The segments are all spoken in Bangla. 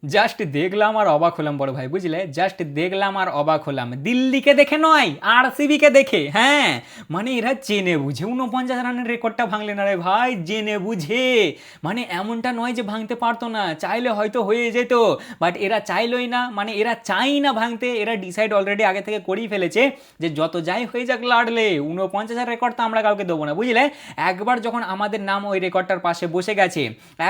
জাস্ট দেখলাম আর অবাক হলাম বড় ভাই, বুঝলে? জাস্ট দেখলাম আর অবাক হলাম, দিল্লিকে দেখে নয়, আরসিবিকে দেখে। হ্যাঁ, মানে এরা জেনে বুঝে 49 রানের রেকর্ডটা ভাঙলে না রে ভাই, জেনে বুঝে। মানে এমনটা নয় যে ভাঙতে পারতো না, চাইলে হয়তো হয়ে যেত, বাট এরা চাইলোই না, মানে এরা চাই না ভাঙতে। এরা ডিসাইড অলরেডি আগে থেকে করেই ফেলেছে যে যত যাই হয়ে যাক লাড়লে 49 রেকর্ড তো আমরা কাউকে দেবো না, বুঝলে? একবার যখন আমাদের নাম ওই রেকর্ডটার পাশে বসে গেছে,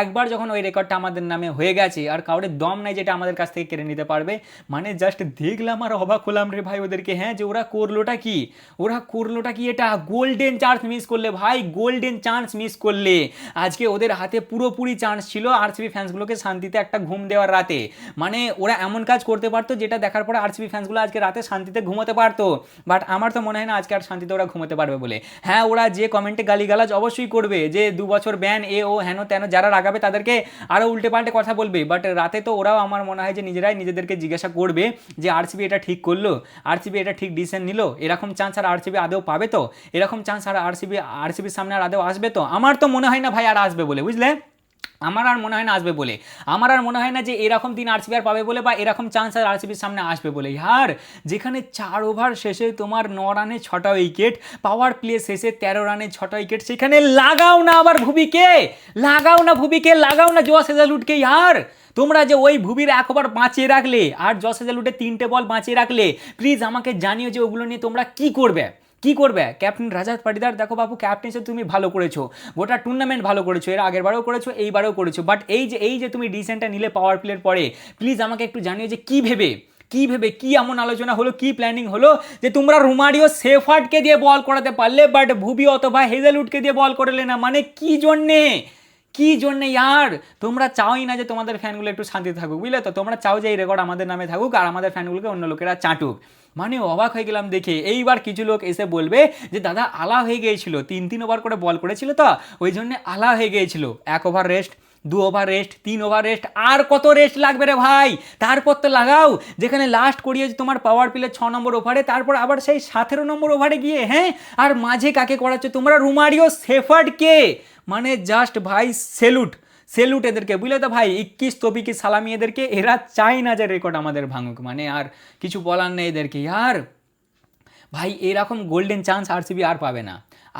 একবার যখন ওই রেকর্ডটা আমাদের নামে হয়ে গেছে, আর কাউরে দম নাই যেটা আমাদের কাছ থেকে কেড়ে নিতে পারবে। মানে জাস্ট দেখলাম আর অবাক হলাম রে ভাই ওদেরকে। হ্যাঁ, যে ওরা করলোটা কি, ওরা করলোটা কি, এটা গোল্ডেন চান্স মিস করলে ভাই, গোল্ডেন চান্স মিস করলে। আজকে ওদের হাতে পুরোপুরি চান্স ছিল আরসিবি ফ্যান্সগুলোকে শান্তিতে একটা ঘুম দেওয়ার রাতে। মানে ওরা এমন কাজ করতে পারতো যেটা দেখার পরে আরসিবি ফ্যান্সগুলো আজকে রাতে শান্তিতে ঘুমোতে পারতো, বাট আমার তো মনে হয় না আজকে আর শান্তিতে ওরা ঘুমোতে পারবে বলে। হ্যাঁ, ওরা যে কমেন্টে গালিগালাজ অবশ্যই করবে যে 2 বছর ব্যান এ ও হেন তেন, যারা রাগাবে তাদেরকে আরও উল্টে পাল্টে কথা বলবে, বাট রাতে তো ওরাও আমার মনে হয় যে নিজেরাই নিজেদেরকে জিজ্ঞাসা করবে যে আরসিবি এটা ঠিক করলো, আরসিবি এটা ঠিক ডিসিশন নিল, এরকম চান্স আর আরসিবি আদৌ পাবে তো, এরকম চান্স আর আরসিবির সামনে আর আদৌ আসবে তো? আমার তো মনে হয় না ভাই আর আসবে বলে, বুঝলে? আমার আর মনে হয় না আসবে বলে, আমার আর মনে হয় না যে এরকম দিন আরসিবি আর পাবে বলে, বা এরকম চান্স আর আরসিবির সামনে আসবে বলে। আর যেখানে 4 ওভার শেষে তোমার 9 রানে 6টা উইকেট, পাওয়ার প্লে শেষে 13 রানে 6টা উইকেট, সেখানে লাগাও না আবার ভুবিকে, লাগাও না ভুবিকে, লাগাও না জোয়া সেজালুটকে। আর তোমরা যে ওই ভুবির 1 ওভার বাঁচিয়ে রাখলে আর জস হেজলউডের 3টে বল বাঁচিয়ে রাখলে, প্লিজ আমাকে জানিও যে ওগুলো নিয়ে তোমরা কি করবে, কি করবে? ক্যাপ্টেন রাজাত পাটিদার, দেখো বাবু, ক্যাপ্টেন্সি তুমি ভালো করেছো, গোটা টুর্নামেন্ট ভালো করেছো, এর আগের বারেও করেছো, এইবারেও করেছো, বাট এই যে তুমি ডিসিশনটা নিলে পাওয়ার প্লের পরে, প্লিজ আমাকে একটু জানিও যে কি ভেবে, কি ভেবে, কি এমন আলোচনা হলো, কি প্ল্যানিং হলো যে তোমরা রোমারিও সেফার্টকে দিয়ে বল করাতে পারলে, বাট ভুবি অথবা হেজেলউডকে দিয়ে বল করালে না? মানে কি জন্যে, কি জন্যে ইয়ার? তোমরা চাওই না যে তোমাদের ফ্যানগুলো একটু শান্তি থাকুক, বুঝলে তো? তোমরা চাও যে এই রেকর্ড আমাদের নামে থাকুক আর আমাদের ফ্যানগুলোকে অন্য লোকেরা চাটুক। মানে অবাক হয়ে গেলাম দেখে। এইবার কিছু লোক এসে বলবে যে দাদা আলা হয়ে গিয়েছিল, 3-3 ওভার করে বল করেছিল তো ওই জন্য আলা হয়ে গিয়েছিল, 1 over rest, 2 over rest, 3 over rest, আর কত রেস্ট লাগবে রে ভাই? তারপর তো লাগাও, যেখানে লাস্ট করিয়েছে তোমার পাওয়ার প্লে 6 নম্বর ওভারে, তারপর আবার সেই 17 নম্বর ওভারে গিয়ে। হ্যাঁ, আর মাঝে কাকে করাচ্ছ তোমরা? রোমারিও সেফার্ডকে। মানে জাস্ট ভাই সেলুট, সেলুট এদেরকে, বুঝলে তো ভাই? 21 কি সালামি এদেরকে, এরা চাই না যে রেকর্ড আমাদের ভাঙুক। মানে আর কিছু বলার নেই এদেরকে। আর ভাই এরকম গোল্ডেন চান্স আরসিবি আর পাবে না,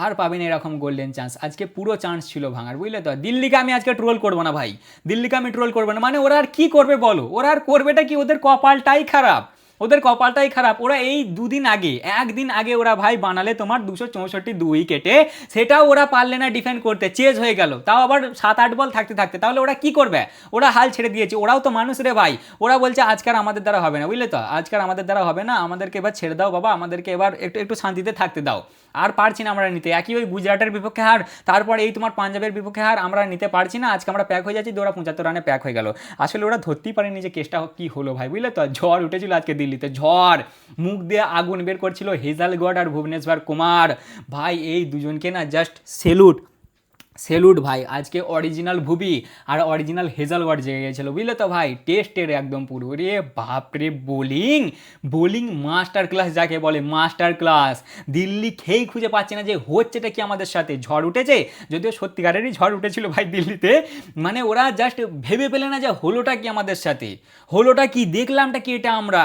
আর পাবে না এরকম গোল্ডেন চান্স। আজকে পুরো চান্স ছিল ভাঙার, বুঝলে তো? দিল্লিকে আমি আজকে ট্রোল করবো না ভাই, দিল্লিকে আমি ট্রোল করবো না। মানে ওরা আর কি করবে বলো, ওরা আর করবেটা কি? ওদের কপালটাই খারাপ, ওদের কপালটাই খারাপ। ওরা এই 2 দিন আগে, 1 দিন আগে ওরা ভাই বানালে তোমার 264 2 উইকেটে, সেটাও ওরা পারলে না ডিফেন্ড করতে, চেজ হয়ে গেল, তাও আবার 7-8 বল থাকতে থাকতে। তাহলে ওরা কি করবে? ওরা হাল ছেড়ে দিয়েছে। ওরাও তো মানুষ রে ভাই, ওরা বলছে আজকাল আমাদের দ্বারা হবে না, বুঝলে তো? আজকাল আমাদের দ্বারা হবে না, আমাদেরকে এবার ছেড়ে দাও বাবা, আমাদেরকে এবার একটু একটু শান্তিতে থাকতে দাও। আর পারছি না আমরা নিতে, একই ওই গুজরাটের বিপক্ষে হার, তারপর এই তোমার পাঞ্জাবের বিপক্ষে হার, আমরা নিতে পারছি না। আজকে আমরা প্যাক হয়ে যাচ্ছি, 75 রানে প্যাক হয়ে গেল। আসলে ওরা ধরতেই পারেনি যে কেসটা কি হলো ভাই, বুঝলে তো? ঝড় উঠেছিল আজকে দিল্লিতে, ঝড়, মুখ দিয়ে আগুন বের করছিল হেজালগড় আর ভুবনেশ্বর কুমার। ভাই এই দুজনকে না জাস্ট সেলুট, সেলুট ভাই। আজকে অরিজিনাল ভুবি আর অরিজিনাল হেজালগড় জেগে গেছিল, বুঝলে তো ভাই? টেস্টের একদম পুরো, রে বাপরে, বোলিং, বোলিং মাস্টার ক্লাস যাকে বলে, মাস্টার ক্লাস। দিল্লি খেয়েই খুঁজে পাচ্ছে না যে হচ্ছেটা কি আমাদের সাথে। ঝড় উঠেছে, যদিও সত্যিকারেরই ঝড় উঠেছিল ভাই দিল্লিতে। মানে ওরা জাস্ট ভেবে পেলে না যে হলোটা কি আমাদের সাথে, হলোটা কি, দেখলামটা কি এটা আমরা।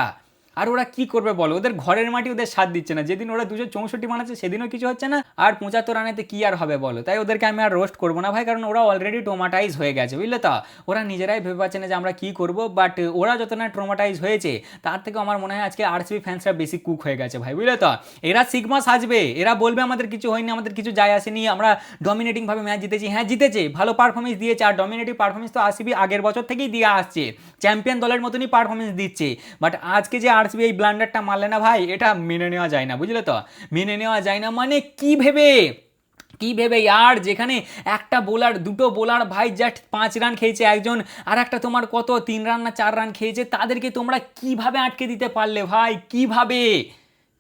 আর ওরা কি করবে বলো? ওদের ঘরের মাটি ওদের সাথ দিচ্ছে না। যেদিন ওরা 264 বানাচ্ছে সেদিনও কিছু হচ্ছে না, আর 75 রানেতে কি আর হবে বলো? তাই ওদেরকে আমি আর রোস্ট করবো না ভাই, কারণ ওরা অলরেডি ট্রমাটাইজ হয়ে গেছে, বুঝলে তো? ওরা নিজেরাই ভেবে পাচ্ছে না যে আমরা কি করবো, বাট ওরা যত না ট্রমাটাইজ হয়েছে তার থেকে আমার মনে হয় আজকে আরসিবি ফ্যান্সরা বেশি কুক হয়ে গেছে ভাই, বুঝলে তো? এরা সিগমা সাজবে, এরা বলবে আমাদের কিছু হয়নি, আমাদের কিছু যায় আসেনি, আমরা ডমিনেটিং ভাবে ম্যাচ জিতেছি। হ্যাঁ জিতেছে, ভালো পারফরমেন্স দিয়েছে, আর ডমিনেটিভ পারফরমেন্স তো আরসিবি আগের বছর থেকেই দিয়ে আসছে, চ্যাম্পিয়ন দলের মতনই পারফরমেন্স দিচ্ছে। বাট আজকে যে আরসিবি এই ব্লান্ডারটা মারলে না ভাই, এটা মেনে নেওয়া যায় না, বুঝলে তো? মেনে নেওয়া যায় না। মানে কি ভেবে, কি ভেবে ইয়ার? যেখানে একটা বোলার, দুটো বোলার ভাই জাস্ট 5 রান খেয়েছে একজন, আর একটা তোমার কত 3 রান না 4 রান খেয়েছে, তাদেরকে তোমরা কিভাবে আটকে দিতে পারলে ভাই? কিভাবে,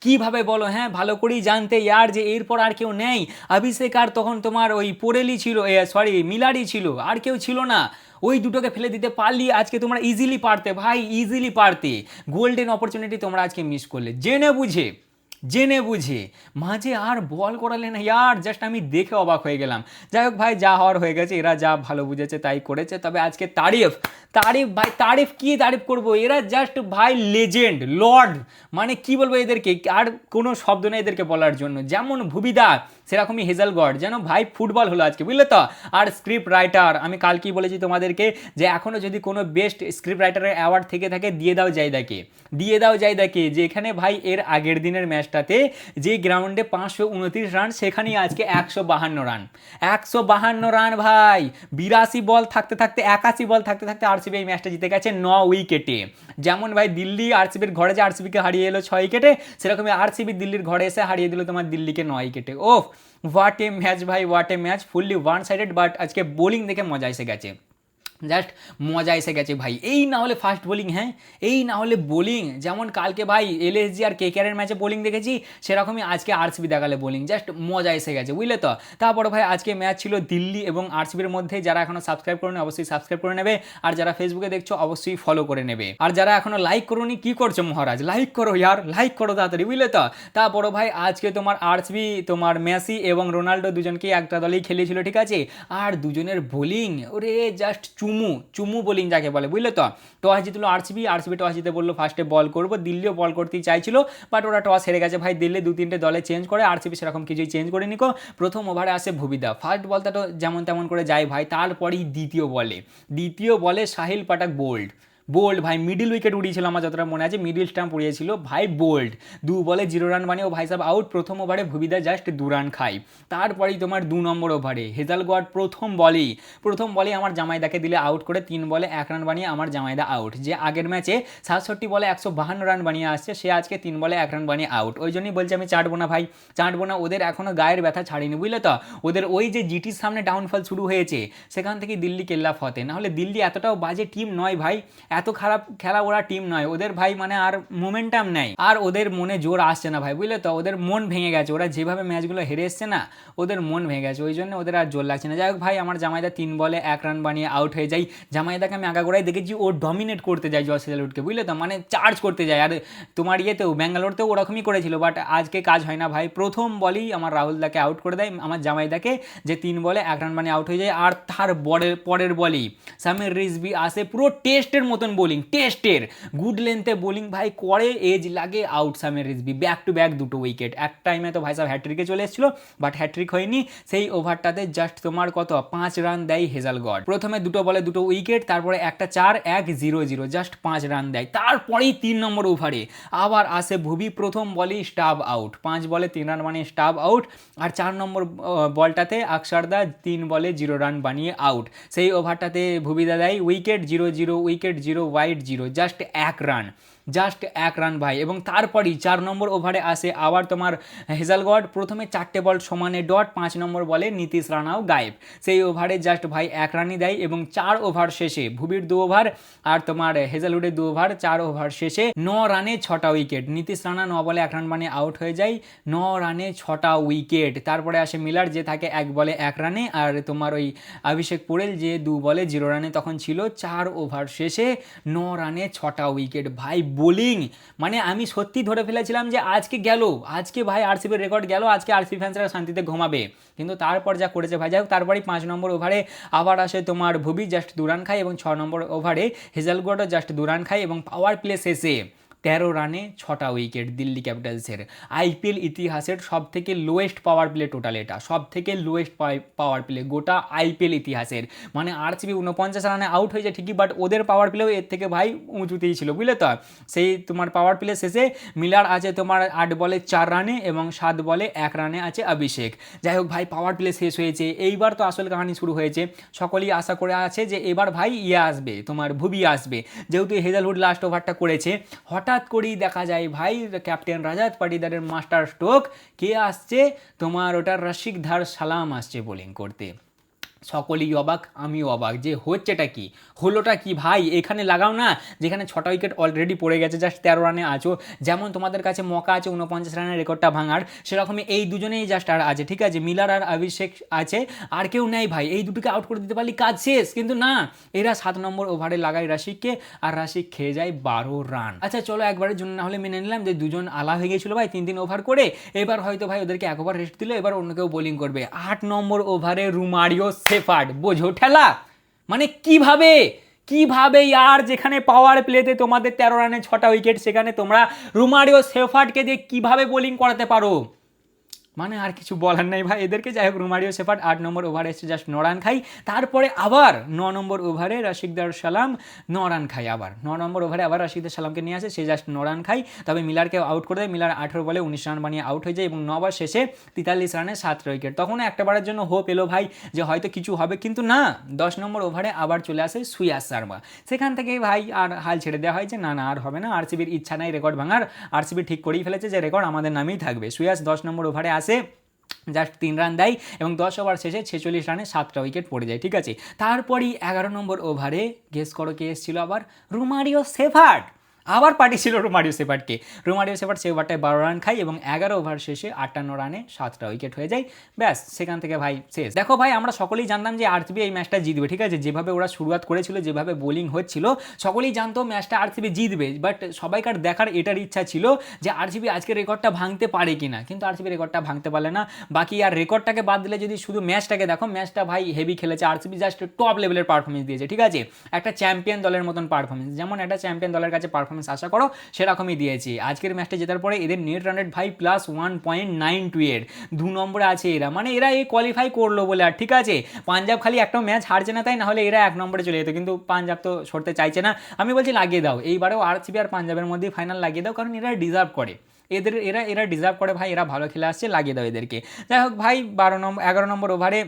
কিভাবে বলো? হ্যাঁ, ভালো করেই জানতে ইয়ার যে এরপর আর কেউ নেই। অভিষেক আর তখন তোমার ওই পোরেলি ছিল, সরি মিলারি ছিল, আর কেউ ছিল না। ওই দুটোকে ফেলে দিতে পারলি আজকে তোমরা, ইজিলি পারতে ভাই, ইজিলি পারতে। গোল্ডেন অপরচুনিটি তোমরা আজকে মিস করলে, জেনে বুঝে, জেনে বুঝে মাঝে আর বল করালে না ইয়ার, জাস্ট আমি দেখে অবাক হয়ে গেলাম। যাই হোক ভাই, যা হওয়ার হয়ে গেছে, এরা যা ভালো বুঝেছে তাই করেছে। তবে আজকে তারিফ তারিফ ভাই, তারিফ কি তারিফ করবো, এরা জাস্ট ভাই লেজেন্ড, লর্ড, মানে কি বলবো এদেরকে, আর কোনো শব্দ নেই এদেরকে বলার জন্য। যেমন ভুবিদা সেরকমই হেজালগড, যেন ভাই ফুটবল হলো আজকে, বুঝলে তো। আর স্ক্রিপ্ট রাইটার, আমি কালকেই বলেছি তোমাদেরকে যে এখনও যদি কোনো বেস্ট স্ক্রিপ্ট রাইটারের অ্যাওয়ার্ড থেকে থাকে দিয়ে দাও জায়দাকে, দিয়ে দাও জায়দাকে। যে এখানে ভাই এর আগের দিনের ম্যাচটাতে যে গ্রাউন্ডে 529 রান, সেখানেই আজকে 152 রান, 152 রান ভাই। 82 বল থাকতে থাকতে, 81 বল থাকতে থাকতে আরসিবি এই ম্যাচটা জিতে গেছে 9 উইকেটে। যেমন ভাই দিল্লি আরসিবির ঘরে যে আরসিবিকে হারিয়ে এলো 6 উইকেটে, সেরকমই আরসিবি দিল্লির ঘরে এসে হারিয়ে দিল তোমার দিল্লিকে 9 উইকেটে। ওহ, হোয়াট এ ম্যাচ ভাই, what a match, fully one sided. But আজকে বোলিং দেখে মজা এসে গেছে, জাস্ট মজা এসে গেছে ভাই। এই না হলে ফাস্ট বোলিং, হ্যাঁ এই না হলে বোলিং, যেমন কালকে ভাই এলএসজি আর কেকেআরের ম্যাচে বোলিং দেখেছি, সেরকমই আজকে আরসিবি দেখালে বোলিং, জাস্ট মজা এসে গেছে, বুঝলে তো। তারপরে ভাই আজকে ম্যাচ ছিল দিল্লি এবং আরসিবির মধ্যে। যারা এখনো সাবস্ক্রাইব করোনি অবশ্যই সাবস্ক্রাইব করে নেবে, আর যারা ফেসবুকে দেখছো অবশ্যই ফলো করে নেবে, আর যারা এখনো লাইক করোনি কি করছো মহারাজ, লাইক করো ইয়ার, লাইক করো তাড়াতাড়ি, বুঝলে তো। তারপরে ভাই আজকে তোমার আরসিবি তোমার মেসি এবং রোনাল্ডো দুজনকেই একটা দলেই খেলেছিল, ঠিক আছে। আর দুজনের বোলিং ওরে জাস্ট চুমু চুমু বোলিং যাকে বলে, বুঝলে তো। টস জিতলো আরসিবি, আরসিবি টস জিতে বললো ফার্স্টে বল করবো, দিল্লিও বল করতেই চাইছিল, বাট ওরা টস হেরে গেছে ভাই। দিল্লি 2-3টে দলে চেঞ্জ করে, আরসিবি সেরকম কিছুই চেঞ্জ করে নিকো। প্রথম ওভারে আসে ভুবিদা, ফার্স্ট বলটা তো যেমন তেমন করে যায় ভাই। তারপরেই দ্বিতীয় বলে সাহিল পাঠাক বোল্ড, বোল্ড ভাই, মিডিল উইকেট উড়িয়েছিল আমার যতটা মনে আছে, মিডিল স্টাম্প উড়িয়েছিল ভাই, বোল্ড 2 বলে 0 রান বানিয়ে ও ভাই সাহেব আউট। প্রথম ওভারে ভুবিদা জাস্ট 2 রান খায়। তারপরেই তোমার 2 নম্বর ওভারে হেজালগড প্রথম বলেই আমার জামাইদাকে দিলে আউট করে, 3 বলে 1 রান বানিয়ে আমার জামাইদা আউট। যে আগের ম্যাচে 67 বলে 152 রান বানিয়ে আসছে, সে আজকে 3 বলে 1 রান বানিয়ে আউট। ওই জন্যই বলছি আমি চাটবো না ভাই, চাটবো না। ওদের এখনও গায়ের ব্যথা ছাড়িনি, বুঝলে তো। ওদের ওই যে জিটির সামনে ডাউনফল শুরু হয়েছে, সেখান থেকে দিল্লি কেল্লা ফতে, নাহলে দিল্লি এতটাও বাজে টিম নয় ভাই, এত খারাপ খেলা ওরা টিম নয়। ওদের ভাই মানে আর মোমেন্টাম নাই, আর ওদের মনে জোর আসছে না ভাই, বুঝলে তো। ওদের মন ভেঙে গেছে, ওরা যেভাবে ম্যাচগুলো হেরে এসছে না, ওদের মন ভেঙে গেছে, ওই জন্য ওদের আর জোর লাগছে না। যাই হোক ভাই, আমার জামাইদা 3 বলে 1 রান বানিয়ে আউট হয়ে যায়। জামাইদাকে আমি আগাগোড়াই দেখেছি ও ডমিনেট করতে যায় জস হেজলউডকে, বুঝলে তো, মানে চার্জ করতে যায়। আর তোমার ইয়েতেও ব্যাঙ্গালোরতেও ওরকমই করেছিল, বাট আজকে কাজ হয় না ভাই। প্রথম বলেই আমার রাহুলদাকে আউট করে দেয় আমার জামাইদাকে, যে 3 বলে 1 রান বানিয়ে আউট হয়ে যায়। আর তার পরের বলেই সামির রিজভি আসে, পুরো টেস্টের মতন বোলিং, টেস্টের গুড লেন্থে বোলিং ভাই করে, এজ লাগে out Sameer Rizvi, back to back 2টো উইকেট। এক টাইমে তো ভাই সাহেব হ্যাট্রিকে চলে এসেছিল, বাট হ্যাট্রিক হয়নি। সেই ওভারটাতে জাস্ট তোমার কত 5 রান দেয় হেজালগড। প্রথমে 2টো বলে 2টো উইকেট, তারপরে একটা 4-1-0-0, জাস্ট 5 রান দেয়। তারপরেই 3 নম্বর ওভারে আবার আসে ভুবি, প্রথম বলেই স্টাব আউট, 5 বলে 3 রান বানিয়ে স্টাব আউট। আর 4 নম্বর বলটাতে আকসারদা 3 বলে 0 রান বানিয়ে আউট। সেই ওভারটাতে ভুবিদা দেয় wicket, 0-0 wicket, 0 wide 0, just 1 run, just 1 run ভাই। এবং তারপরই 4 নম্বর ওভারে আসে আবার তোমার হেজালগড, প্রথমে 4টে বল সমানে ডট, 5 নম্বর বলে নীতিশ রানাও গায়েব। সেই ওভারে জাস্ট ভাই 1 রানই দেয়। এবং 4 ওভার শেষে ভুবির 2 ওভার আর তোমার হেজালউডের 2 ওভার, 4 ওভার শেষে 9 রানে 6টা উইকেট। নীতিশ রানা 9 বলে 1 রান বানিয়ে আউট হয়ে যায়, 9 রানে 6টা উইকেট। তারপরে আসে মিলার, যে থাকে 1 বলে 1 রানে, আর তোমার ওই অভিষেক পোরেল যে 2 বলে 0 রানে তখন ছিল। 4 ওভার শেষে 9 রানে 6টা উইকেট ভাই। বোলিং মানে আমি সত্যি ধরে ফেলেছিলাম যে আজকে ভাই আরসিবির রেকর্ড গেল, আজকে আরসিবি ফ্যান্সরা শান্তিতে ঘুমাবে, কিন্তু তারপর যা করেছে ভাই। যাই হোক, তারপরেই 5 নম্বর ওভারে আবার আসে তোমার ভুবি, জাস্ট 2 রান খায়। এবং 6 নম্বর ওভারে হেজালগডও জাস্ট 2 রান খায়। এবং পাওয়ার প্লে শেষে 13 রানে 6টা উইকেট দিল্লি ক্যাপিটালসের। আইপিএল ইতিহাসের সব থেকে লোয়েস্ট পাওয়ার প্লে টোটাল, এটা সব থেকে লোয়েস্ট পাওয়ার প্লে গোটা আইপিএল ইতিহাসের। মানে আরসিবি 49 রানে আউট হয়েছে ঠিকই, বাট ওদের পাওয়ার প্লেও এর থেকে ভাই উঁচুতেই ছিল, বুঝলে তো। সেই তোমার পাওয়ার প্লে শেষে মিলার আছে তোমার 8 বলে 4 রানে, এবং 7 বলে 1 রানে আছে অভিষেক। যাই হোক ভাই, পাওয়ার প্লে শেষ হয়েছে, এইবার তো আসল কাহিনী শুরু হয়েছে। সকলেই আশা করে আছে যে এবার ভাই আসবে, তোমার ভুবি আসবে, যেহেতু হেজালউড লাস্ট ওভারটা করেছে। হঠাৎ করেই দেখা যায় ভাই ক্যাপ্টেন রাজাত পাটিদারের মাস্টার স্ট্রোক, কে আসছে তোমার, ওটা রশিকধার সালাম আসছে বোলিং করতে। সকলেই অবাক, আমিও অবাক যে হচ্ছেটা কি, হলোটা কি ভাই। এখানে লাগাও না যেখানে 6টা উইকেট অলরেডি পড়ে গেছে, জাস্ট 13 রানে আছো, যেমন তোমাদের কাছে মকা আছে 49 রানের রেকর্ডটা ভাঙার, সেরকমই এই দুজনেই জাস্ট আর আছে, ঠিক আছে, মিলার আর অভিষেক আছে, আর কেউ নেই ভাই। এই দুটোকে আউট করে দিতে পারলে কাজ শেষ, কিন্তু না, এরা 7 নম্বর ওভারে লাগায় রাশিককে, আর রাশিক খেয়ে যায় 12 রান। আচ্ছা চলো একবারের জন্য না হলে মেনে নিলাম যে দুজন আলা হয়ে গেছিল ভাই 3 ওভার করে, এবার হয়তো ভাই ওদেরকে 1 ওভার রেস্ট দিল, এবার অন্য কেউ বোলিং করবে। 8 নম্বর ওভারে রোমারিও শেফার্ড, বোঝো ঠেলা, মানে কিভাবে কিভাবে यार, যেখানে পাওয়ার প্লেতে তোমাদের 13 রানে 6টা উইকেট, সেখানে তোমরা রোমারিও শেফার্ডকে দিয়ে কিভাবে বোলিং করাতে পারো, মানে আর কিছু বলার নাই ভাই এদেরকে। যাই হোক, রোমারিও শেফার্ড 8 নম্বর ওভারে এসে জাস্ট 9 রান খাই, তারপরে আবার 9 নম্বর ওভারে রাশিকদার সালাম 9 রান খাই, আবার 9 নম্বর ওভারে আবার রাশিকদার সালামকে নিয়ে আসে, সে জাস্ট 9 রান খাই, তবে মিলারকে আউট করে দেয়, মিলার 18 বলে 19 রান বানিয়ে আউট হয়ে যায়, এবং 9 ওভার শেষে 43 রানে 7 উইকেট। তখন একটাবারের জন্য হোপ এলো ভাই যে হয়তো কিছু হবে, কিন্তু না, 10 নম্বর ওভারে আবার চলে আসে সুয়াস শর্মা, সেখান থেকেই ভাই আর হাল ছেড়ে দেওয়া হয় যে না না আর হবে না, আরসিবির ইচ্ছা নাই রেকর্ড ভাঙার, আরসিবি ঠিক করেই ফেলেছে যে রেকর্ড আমাদের নামেই থাকবে। সুয়াস 10 নম্বর ওভারে আসে, জাস্ট 3 রান দেয়, এবং 10 ওভার শেষে 46 রানে 7টা উইকেট পড়ে যায়, ঠিক আছে। তারপরই 11 নম্বর ওভারে গেস করো কে এসেছিল আবার, রোমারিও শেফার্ড, আবার পাঠিয়েছিল রোমারিও শেফার্ডকে। রোমারিও শেফার্ড সে ওভারটায় 12 রান খায়, এবং 11 ওভার শেষে 58 রানে 7টা উইকেট হয়ে যায়, ব্যাস সেখান থেকে ভাই শেষ। দেখো ভাই, আমরা সকলেই জানতাম যে আরসিবি এই ম্যাচটা জিতবে, ঠিক আছে, যেভাবে ওরা শুরুয়াত করেছিল, যেভাবে বোলিং হচ্ছিল, সকলেই জানতো ম্যাচটা আরসিবি জিতবে, বাট সবাইকার দেখার এটার ইচ্ছা ছিল যে আরসিবি আজকে রেকর্ডটা ভাঙতে পারে কিনা, কিন্তু আরসিবি রেকর্ডটা ভাঙতে পারলে না। বাকি আর রেকর্ডটাকে বাদ দিলে যদি শুধু ম্যাচটাকে দেখো, ম্যাচটা ভাই হেভি খেলেছে আরসিবি, জাস্ট টপ লেভেলের পারফরমেন্স দিয়েছে, ঠিক আছে, একটা চ্যাম্পিয়ন দলের মতন পারফরমেন্স, যেমন একটা চ্যাম্পিয়ন দলের কাছে পারফরমেন্স আশা করো সেরকমই দিয়েছি। আজকের ম্যাচটা জেতার পরে এদের নেট রান রেট ভাই প্লাস 1.92, 2 নম্বরে আছে এরা, মানে এরা এই কোয়ালিফাই করলো বলে। আর ঠিক আছে, পাঞ্জাব খালি একটা ম্যাচ হারছে না তাই, না হলে এরা 1 নম্বরে চলে যেত, কিন্তু পাঞ্জাব তো সরতে চাইছে না। আমি বলছি লাগিয়ে দাও, এইবারেও আরসিবি আর পাঞ্জাবের মধ্যেই ফাইনাল লাগিয়ে দাও, কারণ এরা ডিজার্ভ করে, এরা ডিজার্ভ করে ভাই, এরা ভালো খেলে আসছে, লাগিয়ে দাও এদেরকে। যাই হোক ভাই, 11 নম্বর ওভারে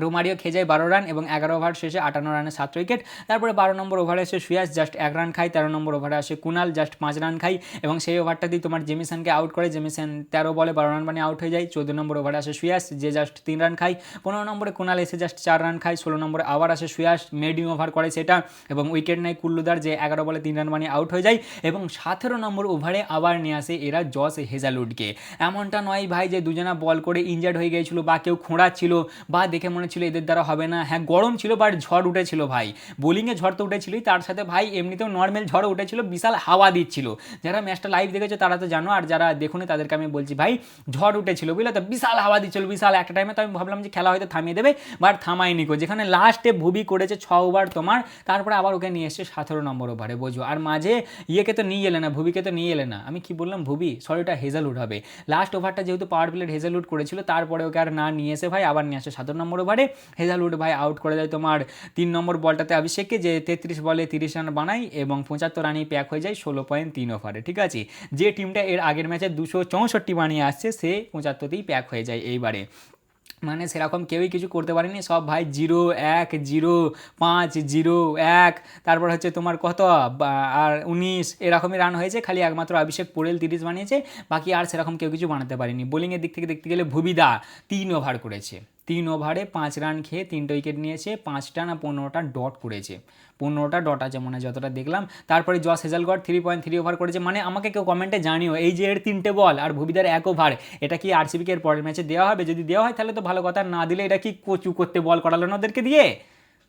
রোমারিও খেয়ে যায় 12 রান, এবং 11 ওভার শেষে 58 রানে 7 উইকেট। তারপরে 12 নম্বর ওভারে এসে সুয়াস জাস্ট 1 রান খায়, 13 নম্বর ওভারে আসে কুনাল জাস্ট 5 রান খায়, এবং সেই ওভারটা দিয়ে তোমার জেমিসনকে আউট করে, জেমিসন 13 বলে 12 রান বানিয়ে আউট হয়ে যায়। 14 নম্বর ওভারে আসে সুয়াস, যে জাস্ট 3 রান খায়। 15 নম্বরে কুনাল এসে জাস্ট 4 রান খায়। 16 নম্বরে আবার আসে সুয়াস, মেডিং ওভার করে সেটা, এবং উইকেট নেয় কুল্লুদার, যে 11 বলে 3 রান বানিয়ে আউট হয়ে যায়। এবং 17 নম্বর ওভারে আবার নিয়ে আসে এরা জস হেজালউডকে। এমনটা নয় ভাই যে দুজনা বল করে ইনজার্ড হয়ে গিয়েছিল, বা কেউ খোঁড়াচ্ছিল, বা দেখে মনে ছিল এদের দ্বারা হবে না। হ্যাঁ, গরম ছিল, বাট ঝড় উঠেছিল ভাই, বোলিংয়ে ঝড় তো উঠেছিলই, তার সাথে ভাই এমনিতেও নর্মাল ঝড় উঠেছিল, বিশাল হাওয়া দিচ্ছিল। যারা ম্যাচটা লাইভ দেখেছো তারা তো জানো, আর যারা দেখুনি তাদেরকে আমি বলছি ভাই, ঝড় উঠেছিল বুঝলে তো, বিশাল হাওয়া দিচ্ছিল, বিশাল। একটা টাইমে তো আমি ভাবলাম যে খেলা হয়তো থামিয়ে দেবে, বাট থামায়নি কো, যেখানে লাস্টে ভুবি করেছে 6 ওভার তোমার, তারপরে আবার ওকে নিয়ে এসছে 17 নম্বর ওভারে, বোঝো। আর মাঝে ইয়েকে তো নিয়ে এলে না, ভুবিকে তো নিয়ে এলে না, আমি কি বললাম, ভুবি, সরি, ওটা হেজালউড হবে। লাস্ট ওভারটা যেহেতু পাওয়ার প্লেট হেজালউড করেছিল, তারপরে ওকে আর না নিয়ে এসে ভাই আবার নিয়ে আসে 17 নম্বর ওভারে। হেজালউড ভাই আউট করে দেয় তোমার 3 নম্বর বলটাতে অভিষেককে, যে 33 বলে 30 রান বানায়, এবং 75 রানেই প্যাক হয়ে যায় 16.3 ওভারে, ঠিক আছে। যে টিমটা এর আগের ম্যাচে 264 বানিয়ে আসছে, সে 75তেই প্যাক হয়ে যায় এইবারে। মানে সেরকম কেউই কিছু করতে পারেনি, সব ভাই 0, 1, 0, 5, 0, 1, তারপর হচ্ছে তোমার কত আর 19 এরকমই রান হয়েছে, খালি একমাত্র অভিষেক পোরেল 30 বানিয়েছে, বাকি আর সেরকম কেউ কিছু বানাতে পারেনি। বোলিংয়ের দিক থেকে দেখতে গেলে ভুবিদা 3 ওভার করেছে, 3 ওভারে 5 রান খেয়ে 3টে উইকেট নিয়েছে, 5টা না 15টা ডট করেছে, 15টা ডট আছে মনে হয় যতটা দেখলাম। তারপরে জস হেজালগড় 3.3 ওভার করেছে। মানে আমাকে কেউ কমেন্টে জানিও, এই যে এর 3টে বল আর ভুবিদার 1 ওভার, এটা কি আরসিবিকে এর পরের ম্যাচে দেওয়া হবে? যদি দেওয়া হয় তাহলে তো ভালো কথা, না দিলে এটা কি কচু করতে বল করালো না ওদেরকে দিয়ে,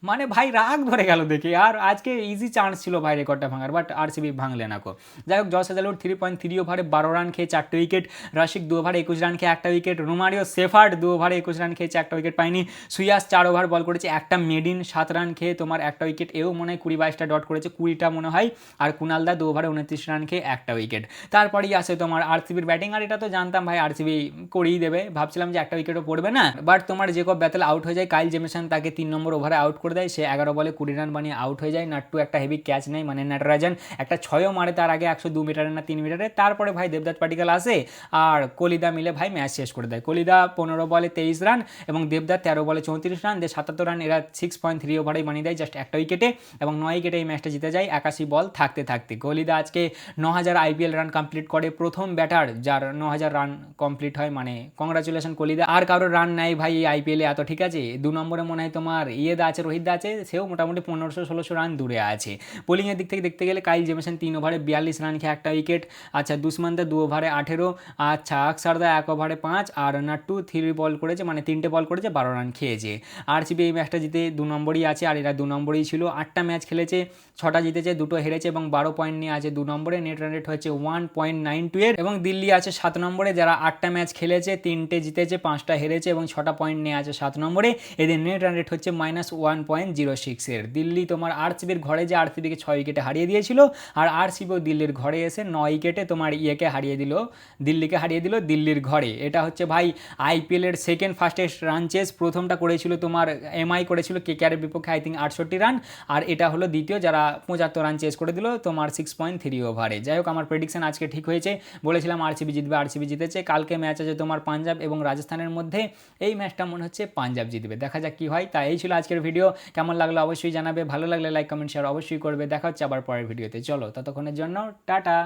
মানে ভাই রাগ ধরে গেল দেখে। আর আজকে ইজি চান্স ছিল ভাই রেকর্ডটা ভাঙার, বাট আরসিবি ভাঙলে না কো। যাই হোক, জস হেজালউড 3.3 ওভারে 12 রান খেয়ে 4টে উইকেট, রাশিক 2 ওভারে 21 রান খেয়ে 1টা উইকেট, রোমারিও শেফার্ড 2 ওভারে 21 রান খেয়েছে, 1টা উইকেট পায়নি। সুয়াস 4 ওভার বল করেছে, একটা মেডিন 7 রান খেয়ে তোমার 1টা উইকেট, এও মনে হয় 20-22টা ডট করেছে, 20টা মনে হয়। আর কুনালদা 2 ওভারে 29 রান খেয়ে 1টা উইকেট। তারপরেই আসে তোমার আরসিবির ব্যাটিং, আর এটা তো জানতাম ভাই আরসিবি করেই দেবে, ভাবছিলাম যে 1টা উইকেটও পড়বে না, বাট তোমার জেকব ব্যাটেল আউট হয়ে যায়, কাইল জেমিসন তাকে 3 নম্বর ওভারে আউট করে দেয়, সে 11 বলে 20 রান বানিয়ে আউট হয়ে যায়। নাট্টু একটা হেভি ক্যাচ নেয়, মানে নাটরাজন একটা 6ও মারে তার আগে 102 মিটারে না 3 মিটারে। তারপরে ভাই দেবদত্ত পাটিকাল আসে আর কলিদা মিলে ভাই ম্যাচ শেষ করে দেয়। কলিদা 15 বলে 23 রান এবং দেবদত্ত 13 বলে 34 রান দিয়ে 77 রান, এরা 6.3 ওভারেই বানিয়ে দেয় জাস্ট একটা উইকেটে এবং 9 উইকেটে এই ম্যাচটা জিতে যায় 81 বল থাকতে থাকতে। কলিদা আজকে 9000 আইপিএল রান কমপ্লিট করে, প্রথম ব্যাটার যার 9000 রান কমপ্লিট হয়, মানে কংগ্রাচুলেশন কলিদা। আর কারোর রান নাই ভাই এই আইপিএলে এত, ঠিক আছে। 2 নম্বরে মনে হয় তোমার ইয়েদা আছে, রোহিত দা আছে, সেও মোটামুটি 1500-1600 রান দূরে আছে। বোলিংয়ের দিক থেকে দেখতে গেলে কাইল জেমিসন 3 ওভারে 42 রান খেয়ে একটা উইকেট। আচ্ছা দুষ্মান দা 2 ওভারে 18, আচ্ছা আকসার দা 1 ওভারে 5 আর নাট্টু 3 বল করেছে, মানে 3টে বল করেছে, 12 রান খেয়েছে। আরসিবি এই ম্যাচটা জিতে 2 নম্বরই আছে আর এরা 2 নম্বরই ছিল। 8টা ম্যাচ খেলেছে, 6টা জিতেছে, 2টো হেরেছে এবং 12 পয়েন্ট নিয়ে আছে 2 নম্বরে। নেট রান রেট হচ্ছে 1.92 এর এবং দিল্লি আছে 7 নম্বরে, যারা 8টা ম্যাচ খেলেছে, 3টে জিতেছে, 5টা হেরেছে এবং 6টা পয়েন্ট নিয়ে আছে 7 নম্বরে। এদের নেট রান রেট হচ্ছে -1.06 এর। দিল্লি তোমার আরসিবির ঘরে যে আরসিবিকে 6 উইকেটে হারিয়ে দিয়েছিল আর আরসিবিও দিল্লির ঘরে এসে 9 উইকেটে তোমার ইয়েকে হারিয়ে দিল, দিল্লিকে হারিয়ে দিল দিল্লির ঘরে। এটা হচ্ছে ভাই আইপিএলের সেকেন্ড ফাস্টেস্ট রান চেস। প্রথমটা করেছিল তোমার এমআই করেছিল কেকেআরের বিপক্ষে আই থিঙ্ক 68 রান, আর এটা হলো দ্বিতীয় যারা 75 রান চেস করে দিল তোমার 6.3 ওভারে। যাই হোক আমার প্রেডিকশন আজকে ঠিক হয়েছে, বলেছিলাম আরসিবি জিতবে, আরসিবি জিতেছে। কালকে ম্যাচ আছে তোমার পাঞ্জাব এবং রাজস্থানের মধ্যে, এই ম্যাচটা মনে হচ্ছে পাঞ্জাব জিতবে, দেখা যাক কি হয়। তাই এই ছিল আজকের ভিডিও, কেমন লাগলো অবশ্যই জানাবে, ভালো লাগলে লাইক কমেন্ট শেয়ার অবশ্যই করবে। দেখা হচ্ছে আবার পরের ভিডিওতে, চলো ততক্ষণের জন্য টাটা।